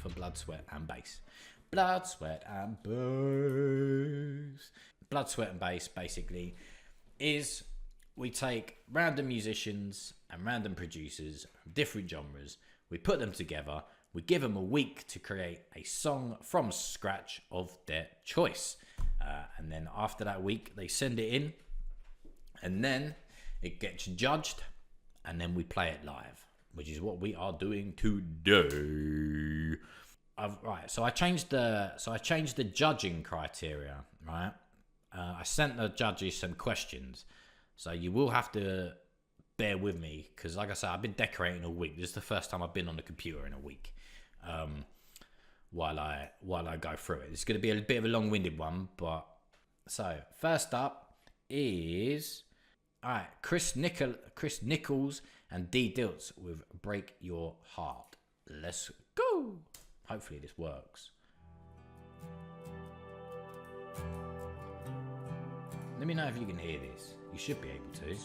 for Blood, Sweat and Bass. Blood, Sweat and Bass. Blood, Sweat and Bass basically is we take random musicians and random producers from different genres, we put them together, we give them a week to create a song from scratch of their choice. And then after that week, they send it in, and then it gets judged, and then we play it live, which is what we are doing today. Right, so I changed the judging criteria. Right, I sent the judges some questions, so you will have to bear with me because, like I said, I've been decorating a week. This is the first time I've been on the computer in a week. While I go through it, it's going to be a bit of a long-winded one, but so first up is Chris Nichols and DDiltz with "Break Your Heart." Let's go. Hopefully this works. Let me know if you can hear this. You should be able to.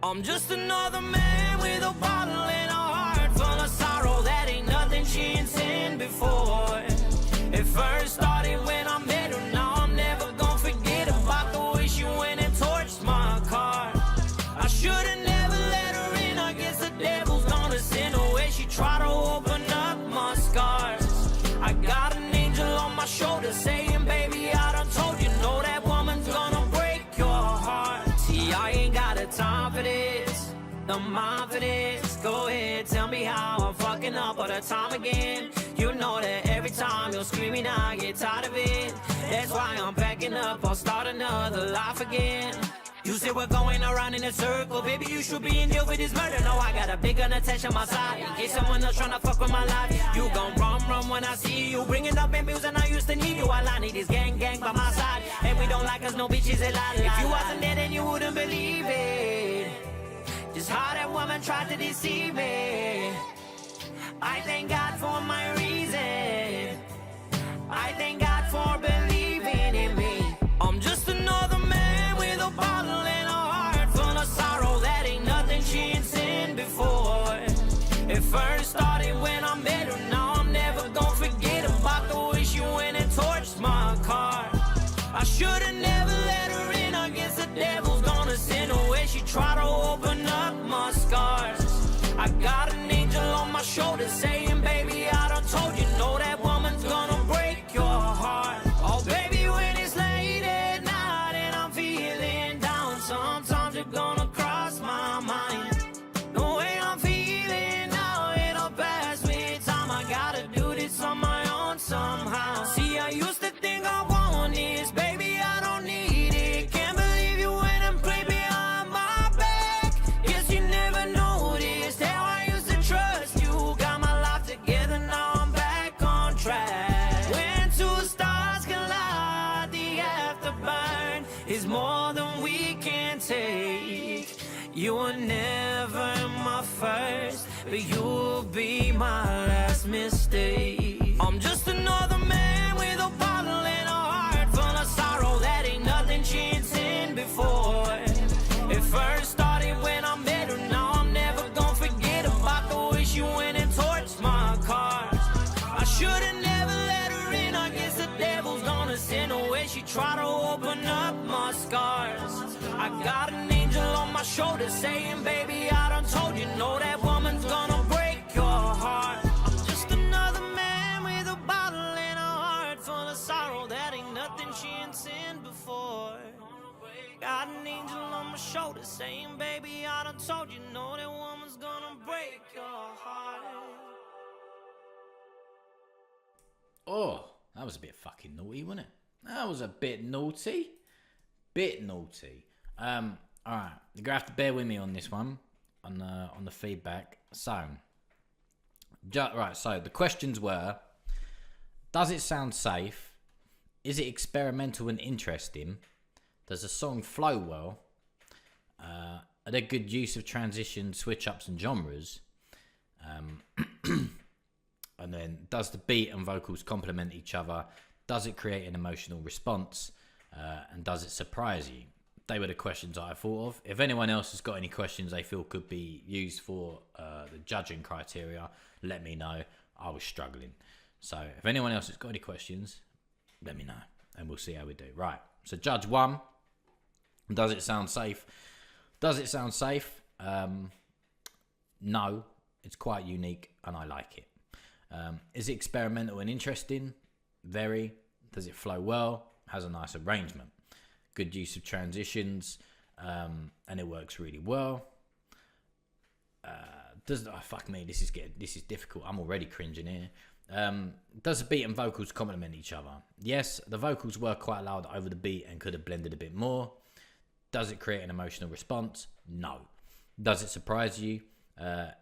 I'm just another man with a bottle and a heart full of sorrow. That ain't nothing she ain't seen before. It first started when I met her. Now I'm never gonna forget about the way she went and torched my car. I should've never let her in. I guess the devil's gonna send her where she tried to open up my scars. I got an angel on my shoulder saying, baby, I done told you, no, that woman's gonna break your heart. See, I ain't got a time for this, no mind for this. Go ahead, tell me how I'm fucking up all the time again. You know that every time you're screaming, I get tired of it. That's why I'm packing up, I'll start another life again. You say we're going around in a circle, baby, you should be in jail for this murder. No, I got a big gun attached on my side in case someone else tryna fuck with my life. You gon' run when I see you, bringing up bills and I used to need you. All I need is gang by my side, and we don't like us, no bitches allowed. If you wasn't there, then you wouldn't believe it. Just how that woman tried to deceive me. I thank God for my reason. I thank God for believing in me. I'm just another man with a bottle and a heart full of sorrow. That ain't nothing she ain't seen before. It first started when I met her. Now I'm never gonna forget about the way she went and torched my car. I should've never let her in. I guess the devil's gonna send her where she tried to open up my scars. I got an angel on my shoulder saying, baby, I done told you, no, that woman's gonna break your heart. Oh, baby, when it's late at night and I'm feeling down, sometimes you're gonna cross my mind. The way I'm feeling now, it'll pass with time. I gotta do this on my own somehow. See, I used to think I want this, baby, I don't need it. Can't believe you went and played behind my back. Guess you never noticed how I used to trust you. Got my life together, now I'm back on track. When two stars collide, the afterburn is more than we can take. You were never my first, but you'll be my last mistake. I'm just another man with a bottle and a heart full of sorrow. That ain't nothing she ain't seen before. It first started when I met her. Now I'm never gonna forget about the way she went and torched my car. I should've never let her in. I guess the devil's gonna send her where she tried to open up my scars. I got an angel on my shoulder saying, baby, I done told you, no, that woman's gonna break your heart. I'm just another man with a bottle and a heart full of sorrow. That ain't nothing she ain't seen before. Got an angel on my shoulder saying, baby, I done told you, no, that woman's gonna break your heart. Oh, that was a bit fucking naughty, wasn't it? That was a bit naughty. Bit naughty. Alright, you're gonna have to bear with me on this one, on the feedback. So, right, so the questions were: does it sound safe? Is it experimental and interesting? Does the song flow well? Are there good use of transitions, switch ups and genres? And then, does the beat and vocals complement each other? Does it create an emotional response? And does it surprise you? they were the questions I thought of. If anyone else has got any questions they feel could be used for the judging criteria, let me know. I was struggling. So if anyone else has got any questions, let me know and we'll see how we do. Right, so judge 1. Does it sound safe? Does it sound safe? No, it's quite unique and I like it. Is it experimental and interesting? Very. Does it flow well? Has a nice arrangement. Good use of transitions, and it works really well. Fuck me, this is difficult. I'm already cringing here. Does the beat and vocals complement each other? Yes, the vocals were quite loud over the beat and could have blended a bit more. Does it create an emotional response? No. Does it surprise you?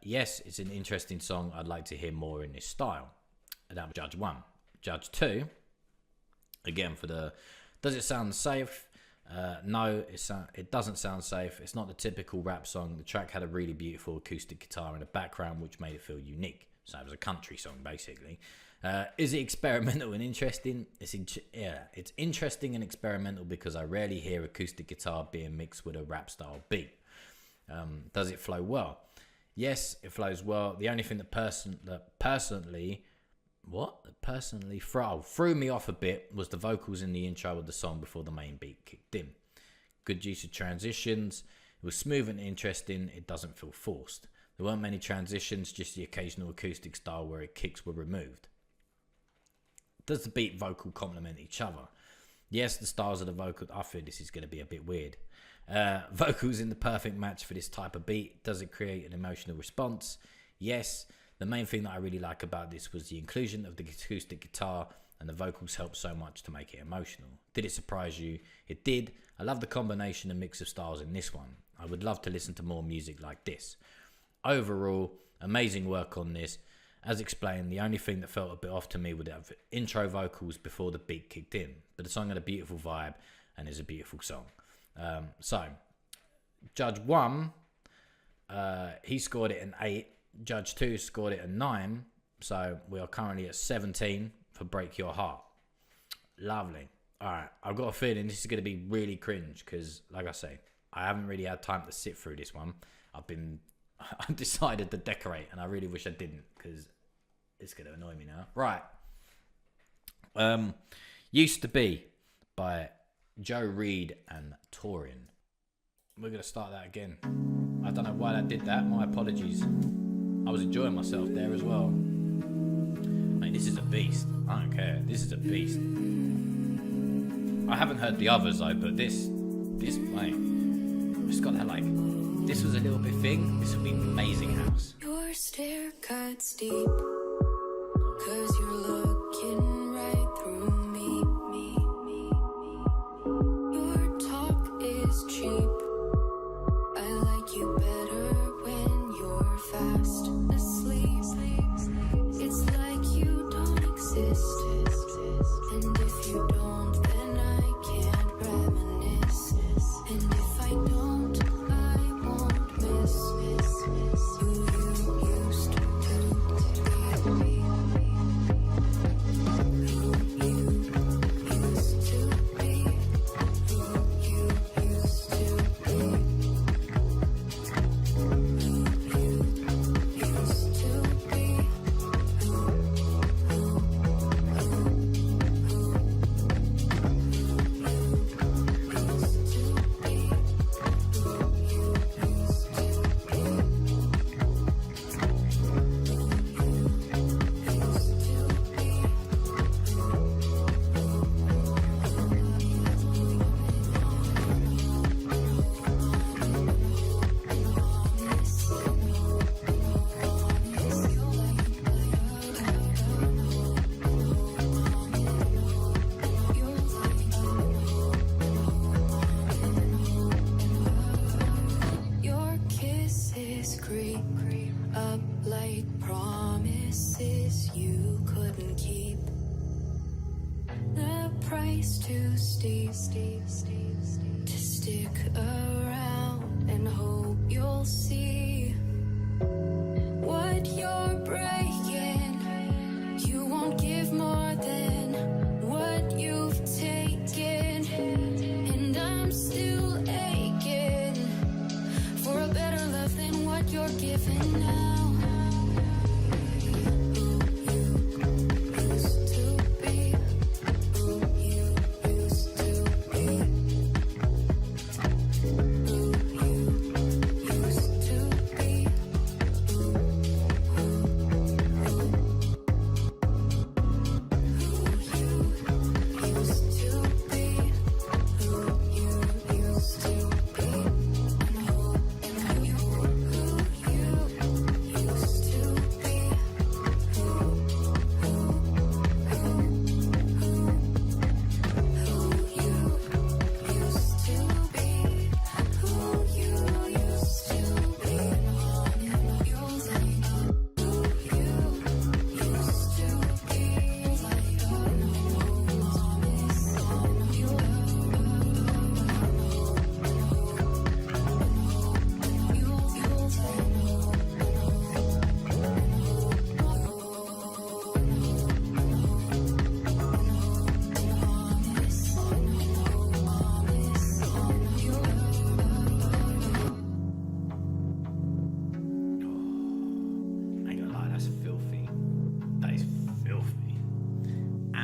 Yes, it's an interesting song. I'd like to hear more in this style. That was judge 1. Judge 2, again for the does it sound safe? No, it doesn't sound safe. It's not the typical rap song. The track had a really beautiful acoustic guitar in the background, which made it feel unique. So it was a country song, basically. Is it experimental and interesting? It's interesting and experimental because I rarely hear acoustic guitar being mixed with a rap style beat. Does it flow well? Yes, it flows well. The only thing that personally threw me off a bit was the vocals in the intro of the song before the main beat kicked in. Good use of transitions. It was smooth and interesting. It doesn't feel forced. There weren't many transitions, just the occasional acoustic style where kicks were removed. Does the beat vocal complement each other? Yes, the styles of the vocal. I feel this is going to be a bit weird. Vocals in the perfect match for this type of beat. Does it create an emotional response? Yes. The main thing that I really like about this was the inclusion of the acoustic guitar, and the vocals helped so much to make it emotional. Did it surprise you? It did. I love the combination and mix of styles in this one. I would love to listen to more music like this. Overall, amazing work on this. As explained, the only thing that felt a bit off to me were the intro vocals before the beat kicked in. But the song had a beautiful vibe and is a beautiful song. So, Judge 1, he scored it an 8. Judge 2 scored it a 9. So, we are currently at 17 for Break Your Heart. Lovely. Alright, I've got a feeling this is going to be really cringe because, like I say, I haven't really had time to sit through this one. I've decided to decorate and I really wish I didn't because it's going to annoy me now. Right. Used to Be by Reid and Toryn. We're going to start that again. I don't know why that did that. My apologies. I was enjoying myself there as well. Mate, this is a beast. I don't care. This is a beast. I haven't heard the others though, but this, mate, it's got that like, this was a little bit thing. This would be amazing house. Your stare cuts deep, 'cause you're looking right through me. Your talk is cheap. I like you better when you're fast asleep. It's like you don't exist, and if you don't, then I can't reminisce. And if I don't, I won't miss who you used to be. Who you used to be. Who you used to be. Too steep to stick around and hope you'll see what you're breaking. You won't give more than what you've taken, and I'm still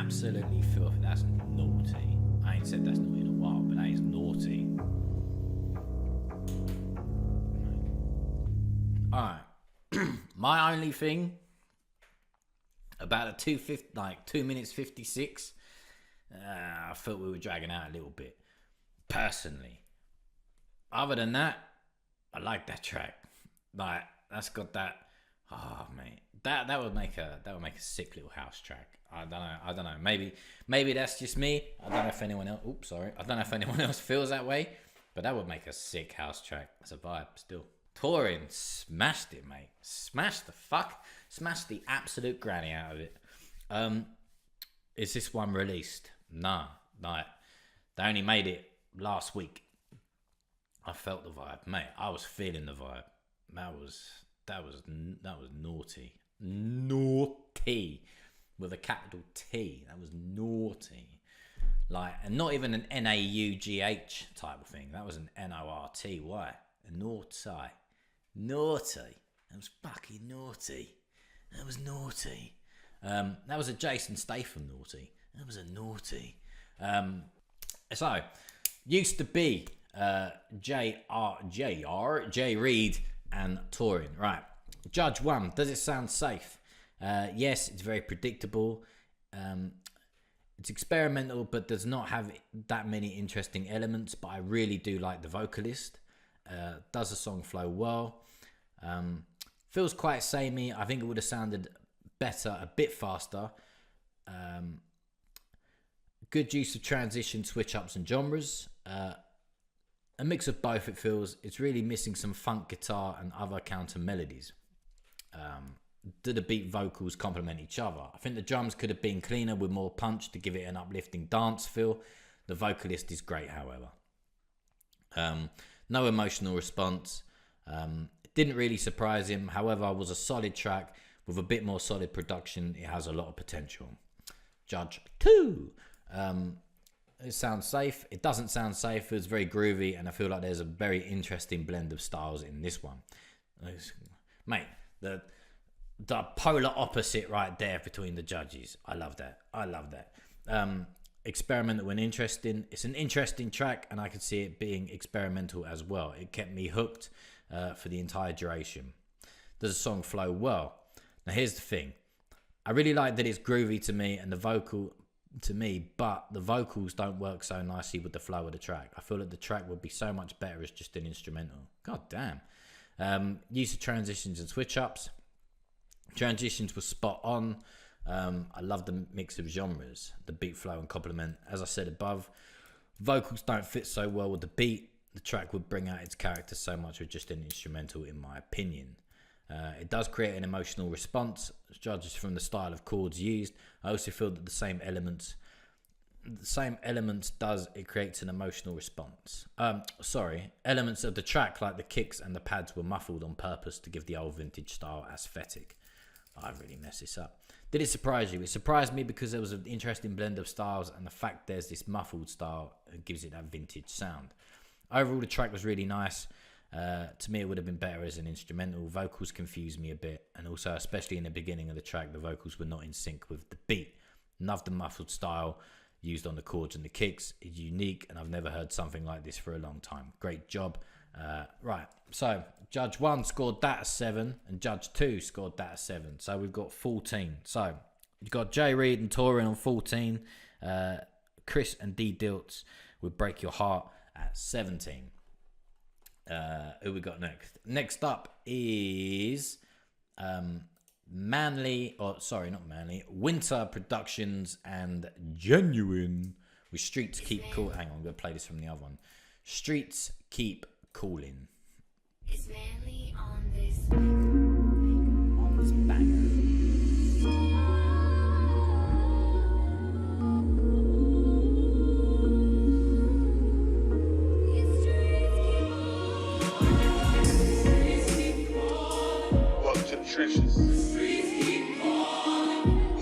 absolutely filthy. That's naughty. I ain't said that's naughty in a while, but that is naughty. Alright. My only thing about a 2 minutes 56, I felt we were dragging out a little bit. Personally. Other than that, I like that track. Like, that's got that. Oh mate, that would make a sick little house track. I don't know. Maybe that's just me. I don't know if anyone else. Oops, sorry. I don't know if anyone else feels that way, but that would make a sick house track. That's a vibe still. Toryn smashed it, mate. Smashed the absolute granny out of it. Is this one released? Nah, like they only made it last week. I felt the vibe, mate. I was feeling the vibe. That was naughty. Naughty with a capital T. That was naughty. Like, and not even an N-A-U-G-H type of thing. That was an N-O-R-T-Y. Naughty. Naughty. That was fucking naughty. That was naughty. That was a Jason Statham naughty. That was a naughty. So, used to be J. Reid and Toryn. Right. Judge 1. Does it sound safe? Yes, it's very predictable. It's experimental, but does not have that many interesting elements. But I really do like the vocalist. Does the song flow well? Feels quite samey. I think it would have sounded better a bit faster. Good use of transition, switch ups and genres. A mix of both, it feels. It's really missing some funk guitar and other counter melodies. Do the beat vocals complement each other? I think the drums could have been cleaner with more punch to give it an uplifting dance feel. The vocalist is great, however. No emotional response. Didn't really surprise him. However, it was a solid track with a bit more solid production. It has a lot of potential. Judge 2. It sounds safe. It doesn't sound safe. It's very groovy, and I feel like there's a very interesting blend of styles in this one. Mate, the polar opposite right there between the judges. I love that. Experimental and interesting. It's an interesting track, and I could see it being experimental as well. It kept me hooked for the entire duration. Does the song flow well? Now here's the thing. I really like that it's groovy to me, and the vocal to me, but the vocals don't work so nicely with the flow of the track. I feel like the track would be so much better as just an instrumental. God damn. Use of transitions and switch ups. Transitions were spot on. I love the mix of genres, the beat flow and complement. As I said above, vocals don't fit so well with the beat. The track would bring out its character so much with just an instrumental, in my opinion. It does create an emotional response, judges from the style of chords used. I also feel that the same elements does it creates an emotional response. Elements of the track like the kicks and the pads were muffled on purpose to give the old vintage style aesthetic. I really messed this up. Did it surprise you? It surprised me because there was an interesting blend of styles, and the fact there's this muffled style gives it that vintage sound. Overall, the track was really nice. To me, it would have been better as an instrumental. Vocals confused me a bit, and also, especially in the beginning of the track, the vocals were not in sync with the beat. Love the muffled style used on the chords and the kicks. It's unique, and I've never heard something like this for a long time. Great job. Right, so Judge 1 scored that a 7, and Judge 2 scored that a 7. So we've got 14. So you've got J. Reid and Toryn on 14. Chris and DDiltz would Break Your Heart at 17. Who we got next? Next up is Winter Productions and Genuene with Streets Keep Cool. Hang on, I'm going to play this from the other one. Streets Keep Coolin'. It's manly on this banger. Trenches.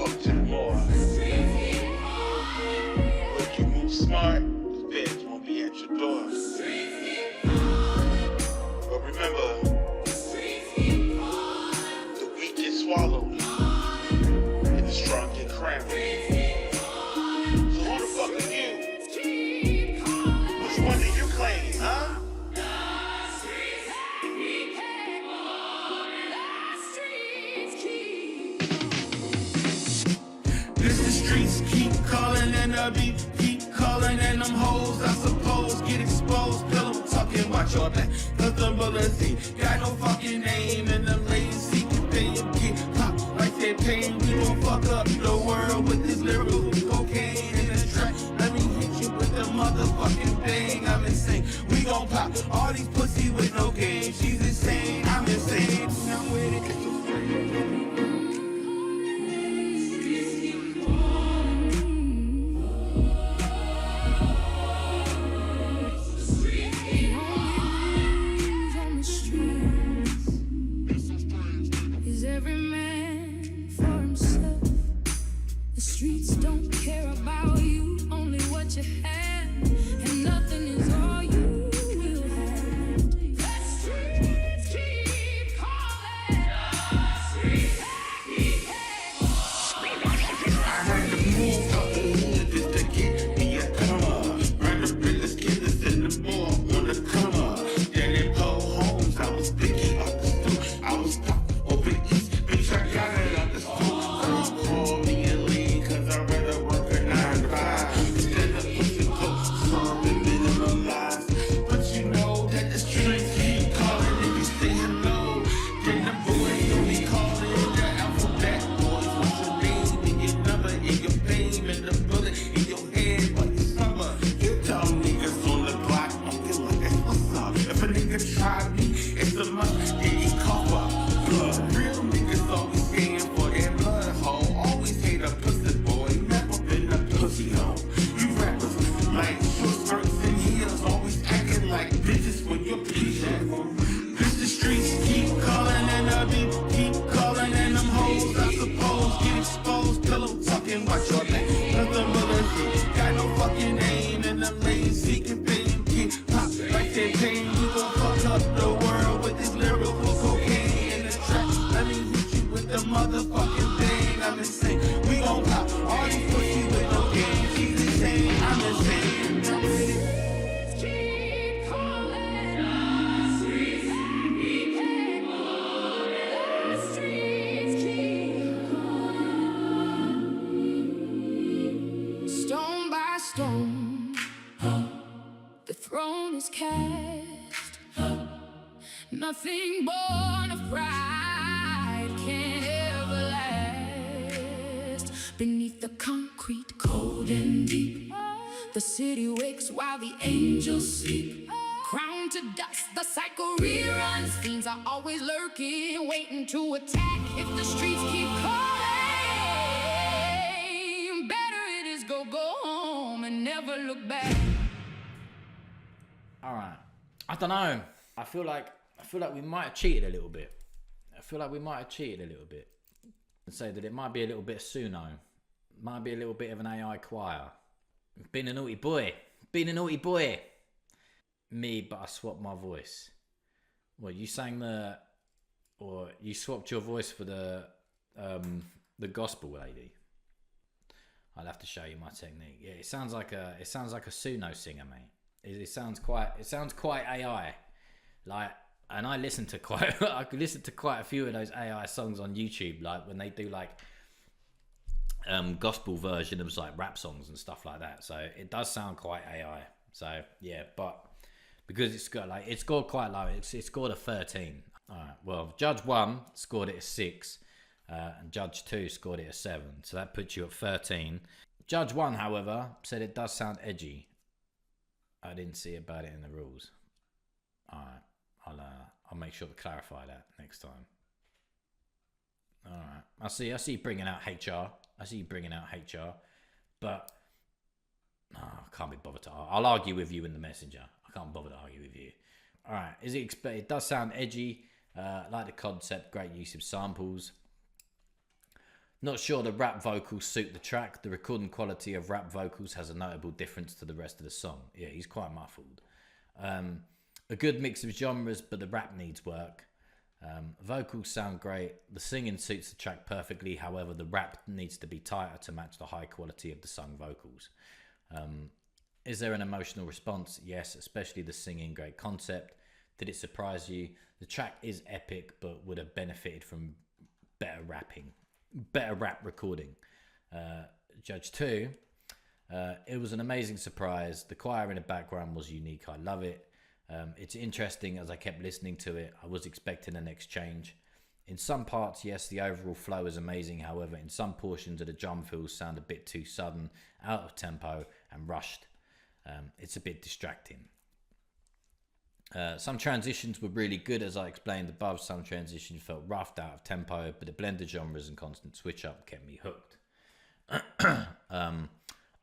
Up to the more. When you move smart, the feds won't be at your door. But remember, the weak get swallowed and the strong get crowned. streets keep calling and the beat keep calling and them hoes, I suppose, get exposed. Pillow talking, watch your back, cause them bullets ain't got no fucking name. And them ladies seeking pain, get pop like that pain. We gon' fuck up the world with this lyrical cocaine in the track. Let me hit you with the motherfucking thing. I'm insane. We gon' pop all these pussies with no game. She's insane, I'm insane. I'm with it. Every man for himself. The streets don't care about you, only what you have, and nothing is all you will have. The streets keep calling. The streets keep calling. I had to move out the hood just to get me a come up. Run the realest killers in the mall on the come up. Then in Poe Homes, I was picky out the stoop. I was pop over east, bitch, I got it out the stoop. Call me and leave, cause I'd rather work a 9 to 5 instead of pushing close, serving minimum lives. But you know that the streets keep calling if you stay low. Then the boys don't be calling the alphabet boys. What's your name and your number and your fame and the bullet in your head like summer? You dumb niggas on the block acting like that's what's up. If a nigga try me, it's a must, yeah, he cough up blood. Real niggas always paying for their blood hole. Always hate a pussy boy, never been a pussy hole. You rappers like short skirts and heels, always acting like bitches when you're pleased. Bitch, the streets keep calling and the beat keep calling and them hoes, I suppose, get exposed. Pillow talking, watch your back, cause them bullets got no fucking name. And them ladies seeking pain, get pop like that pain. We gon' fuck up the world with this lyrical cocaine in the track. Let me hit you with the motherfucking thing. I'm insane. We gon' pop all these pussies with no game. She's insane. I'm insane. The streets keep calling. The streets keep calling. The streets keep calling. Stone by stone, the throne is cast. Nothing born of pride can ever last. Beneath the concrete, cold and deep, the city wakes while the angels sleep. Crowned to dust, the cycle reruns. Fiends are always lurking, waiting to attack. If the streets keep calling, better it is go home and never look back. All right. I don't know. I feel like we might have cheated a little bit. And say that it might be a little bit of Suno. Might be a little bit of an AI choir. Been a naughty boy. Me, but I swapped my voice. Well, you sang or you swapped your voice for the gospel lady. I'll have to show you my technique. Yeah, it sounds like a Suno singer, mate. It sounds quite AI. Like, and I listen to quite a few of those AI songs on YouTube, like when they do like gospel version of like rap songs and stuff like that. So it does sound quite AI. So yeah, but because it's scored quite low, it scored a 13. All right. Well, Judge 1 scored it a 6, and Judge 2 scored it a 7. So that puts you at 13. Judge 1, however, said it does sound edgy. I didn't see about it in the rules. All right. I'll make sure to clarify that next time. All right. I see you bringing out HR. But I can't be bothered to. I'll argue with you in the messenger. I can't bother to argue with you. All right. It does sound edgy. Like the concept. Great use of samples. Not sure the rap vocals suit the track. The recording quality of rap vocals has a notable difference to the rest of the song. Yeah, he's quite muffled. A good mix of genres, but the rap needs work. Vocals sound great. The singing suits the track perfectly. However, the rap needs to be tighter to match the high quality of the sung vocals. Is there an emotional response? Yes, especially the singing. Great concept. Did it surprise you? The track is epic, but would have benefited from better rap recording. Judge 2, it was an amazing surprise. The choir in the background was unique. I love it. It's interesting as I kept listening to it. I was expecting an exchange. In some parts, yes, the overall flow is amazing. However, in some portions of the drum fills sound a bit too sudden, out of tempo, and rushed. It's a bit distracting. Some transitions were really good, as I explained above. Some transitions felt roughed, out of tempo, but the blend of genres and constant switch up kept me hooked.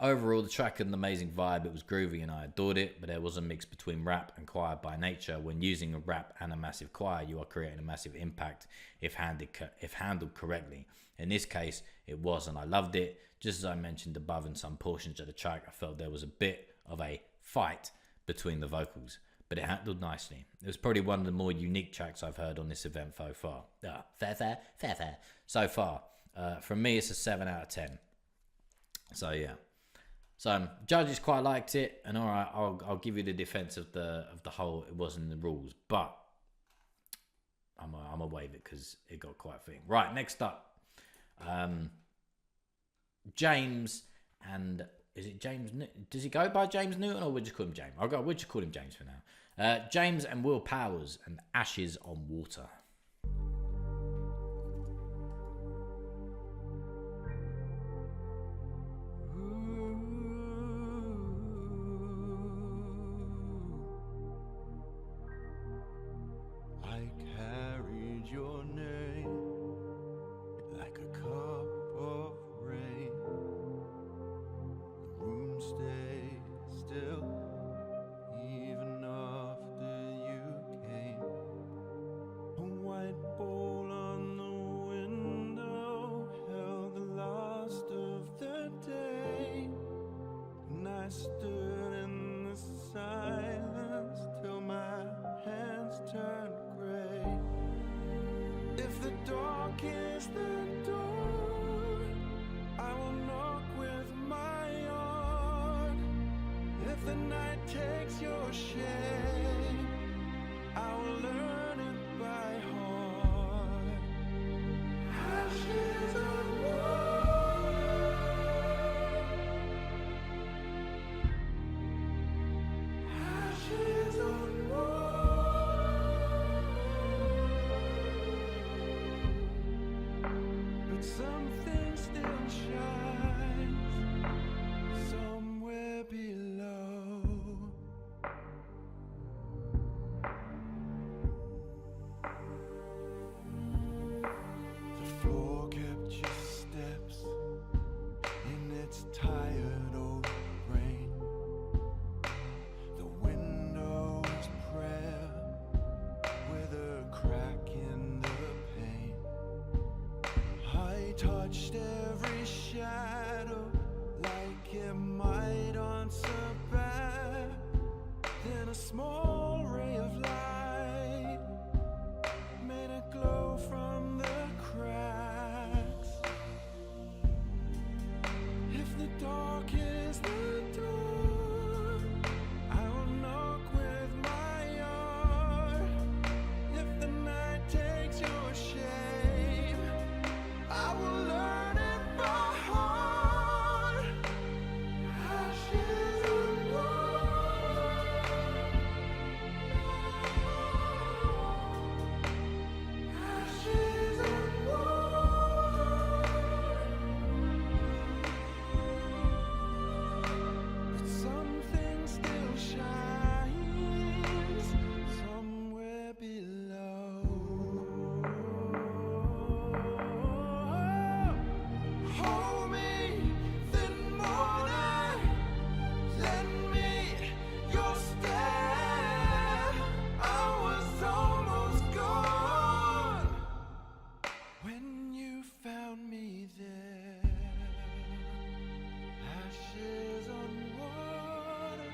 Overall, the track had an amazing vibe. It was groovy and I adored it, but there was a mix between rap and choir by nature. When using a rap and a massive choir, you are creating a massive impact if handled correctly. In this case, it was, and I loved it. Just as I mentioned above, in some portions of the track, I felt there was a bit of a fight between the vocals, but it handled nicely. It was probably one of the more unique tracks I've heard on this event so far. Fair. So far. From me, it's a 7 out of 10. So, yeah. So judges quite liked it, and all right, I'll give you the defense of the whole. It wasn't the rules, but I'm a waive it because it got quite a thing. Right, next up, James, and is it James? Does he go by James Newton, or would you call him James? We'll just call him James for now. James and Will Powerz and Ashes on Water. Touched every shadow like it might answer back. Then a small ray of light made it glow from the cracks. If the dark is the door, I will knock with my art. If the night takes your shape, I will learn it by heart. Ashes and water. Ashes and water. But something still shines somewhere below. Hold me, then morning, lend me your stare. I was almost gone when you found me there. Ashes on water.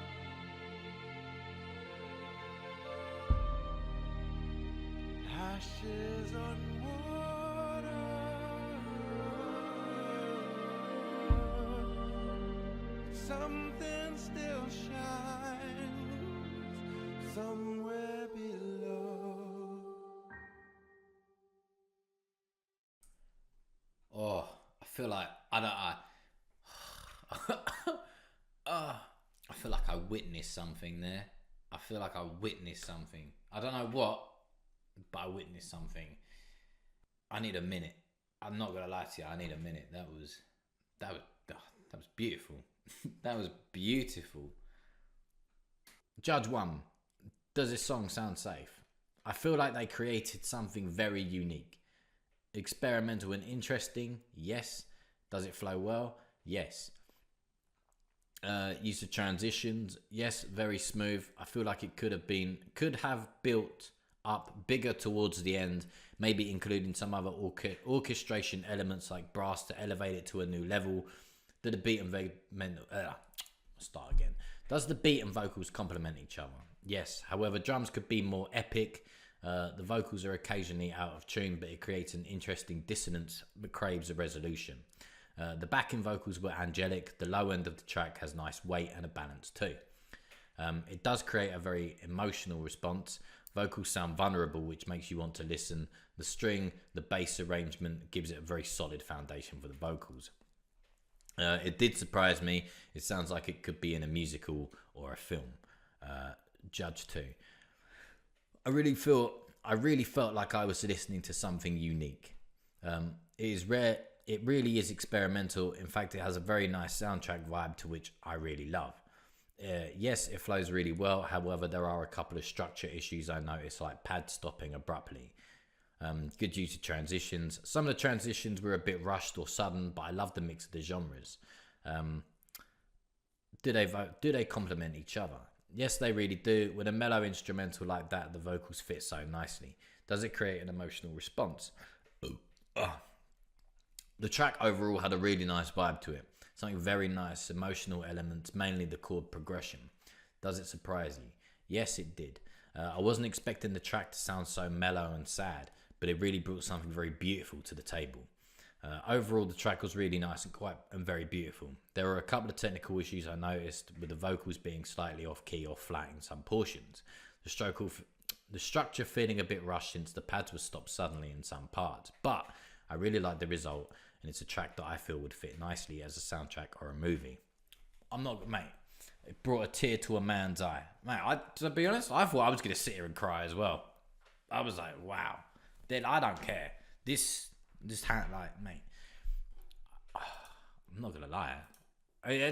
Ashes on water. Something still shines somewhere below. Oh, I feel like I I feel like I witnessed something there. I feel like I witnessed something. I don't know what, but I witnessed something. I need a minute. I'm not gonna lie to you. I need a minute. That was beautiful. That was beautiful. Judge 1. Does this song sound safe? I feel like they created something very unique. Experimental and interesting, yes. Does it flow well? Yes. Use of transitions, yes, very smooth. I feel like it could have built up bigger towards the end, maybe including some other orchestration elements like brass to elevate it to a new level. Does the beat and Does the beat and vocals complement each other? Yes. However, drums could be more epic. The vocals are occasionally out of tune, but it creates an interesting dissonance that craves a resolution. The backing vocals were angelic. The low end of the track has nice weight and a balance too. It does create a very emotional response. Vocals sound vulnerable, which makes you want to listen. The string, the bass arrangement gives it a very solid foundation for the vocals. It did surprise me. It sounds like it could be in a musical or a film. Judge 2. I really felt like I was listening to something unique. It is rare. It really is experimental. In fact, it has a very nice soundtrack vibe to which I really love. Yes, it flows really well. However, there are a couple of structure issues I noticed, like pads stopping abruptly. Good use of transitions. Some of the transitions were a bit rushed or sudden, but I love the mix of the genres. Do they complement each other? Yes, they really do. With a mellow instrumental like that, the vocals fit so nicely. Does it create an emotional response? The track overall had a really nice vibe to it. Something very nice, emotional elements, mainly the chord progression. Does it surprise you? Yes, it did. I wasn't expecting the track to sound so mellow and sad, but it really brought something very beautiful to the table. Overall, the track was really nice and very beautiful. There were a couple of technical issues I noticed, with the vocals being slightly off key or flat in some portions. The structure feeling a bit rushed since the pads were stopped suddenly in some parts, but I really like the result, and it's a track that I feel would fit nicely as a soundtrack or a movie. It brought a tear to a man's eye. Mate, to be honest, I thought I was going to sit here and cry as well. I was like, wow. Then I don't care. This mate, I'm not going to lie.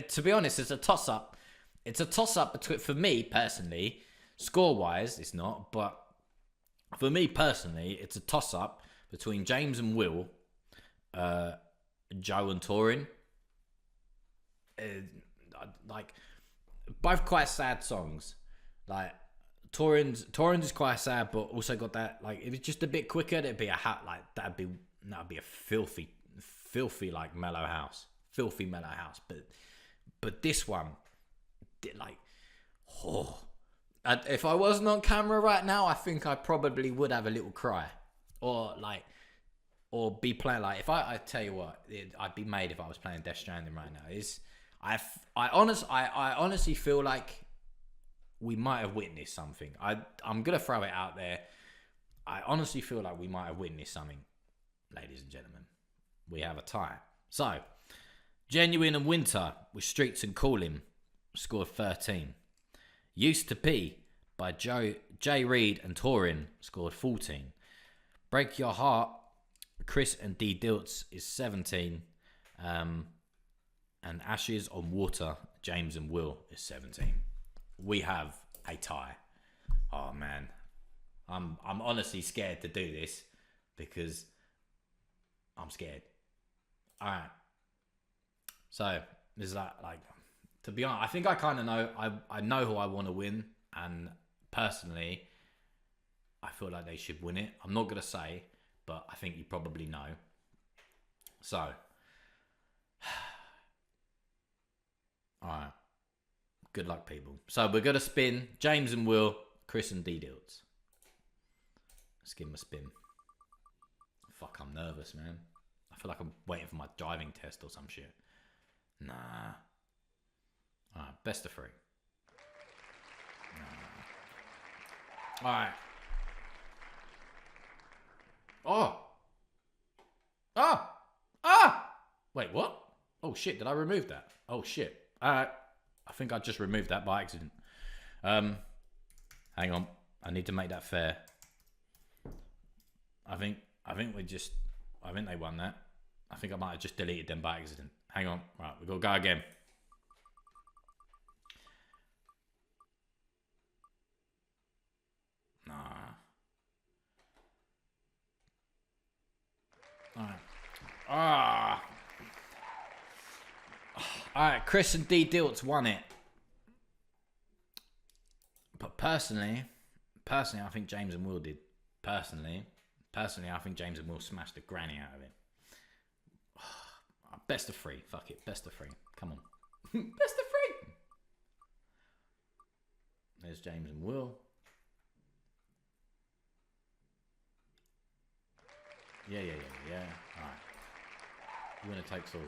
To be honest, it's a toss-up. It's a toss-up between, for me personally, score-wise, it's not, but for me personally, it's a toss-up between James and Will, Joe and Toryn. Both quite sad songs. Like Toryn's is quite sad, but also got that, like, if it's just a bit quicker, that'd be a filthy like mellow house, But this one, if I wasn't on camera right now, I think I probably would have a little cry, or be playing, like, if I tell you what, I'd be made if I was playing Death Stranding right now. I honestly feel like we might have witnessed something. I'm gonna throw it out there. I honestly feel like we might have witnessed something, ladies and gentlemen. We have a tie. So, Genuine and Winter with Streets and Calling scored 13. Used to Be by J. Reid and Toryn scored 14. Break Your Heart, Chris and DDiltz is 17. And Ashes on Water, James and Will is 17. We have a tie. Oh man, I'm honestly scared to do this because I'm scared. All right. So is that, like, to be honest, I think I kind of know. I know who I want to win, and personally, I feel like they should win it. I'm not gonna say, but I think you probably know. So, all right. Good luck, people. So we're gonna spin James and Will, Chris and DDiltz. Let's give them a spin. Fuck, I'm nervous, man. I feel like I'm waiting for my driving test or some shit. Nah. Alright, best of 3. Nah. Alright. Oh! Ah! Ah! Wait, what? Oh shit, did I remove that? Oh shit. I think I just removed that by accident. Hang on. I need to make that fair. I think they won that. I think I might have just deleted them by accident. Hang on. Right, we've got to go again. Nah. Alright. Alright, Chris and DDiltz won it. But personally, I think James and Will did. Personally, I think James and Will smashed the granny out of it. Best of 3. Fuck it. Best of 3. Come on. Best of 3. There's James and Will. Yeah. Alright. Winner takes all.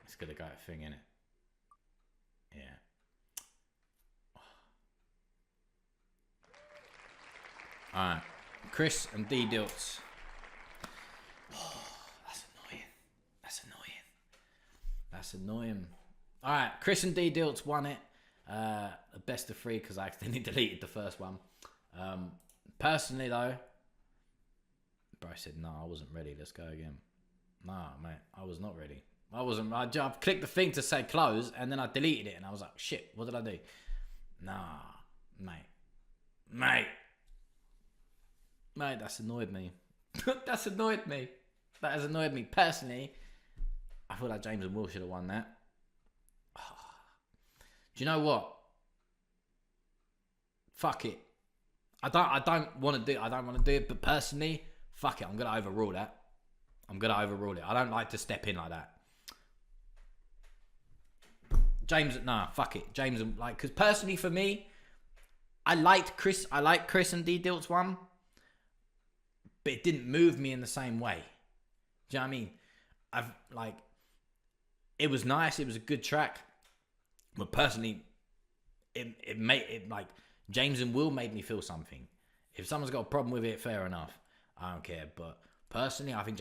It's gonna go a thing, innit? Yeah. Alright. Chris and DDiltz. Oh, that's annoying. Alright, Chris and DDiltz won it. Best of 3 because I accidentally deleted the first one. Personally though, bro said, no, I wasn't ready. Let's go again. Nah, mate, I was not ready. I clicked the thing to say close and then I deleted it and I was like, shit, what did I do? Nah, mate, that's annoyed me. That has annoyed me. Personally, I feel like James and Will should have won that. Do you know what? Fuck it. I don't want to do it, but personally, fuck it. I'm going to overrule that. I don't like to step in like that. Fuck it. James, like, because personally for me, I like Chris and DDiltz one, but it didn't move me in the same way. Do you know what I mean? It was nice. It was a good track, but personally, it made like James and Will made me feel something. If someone's got a problem with it, fair enough. I don't care. But personally, I think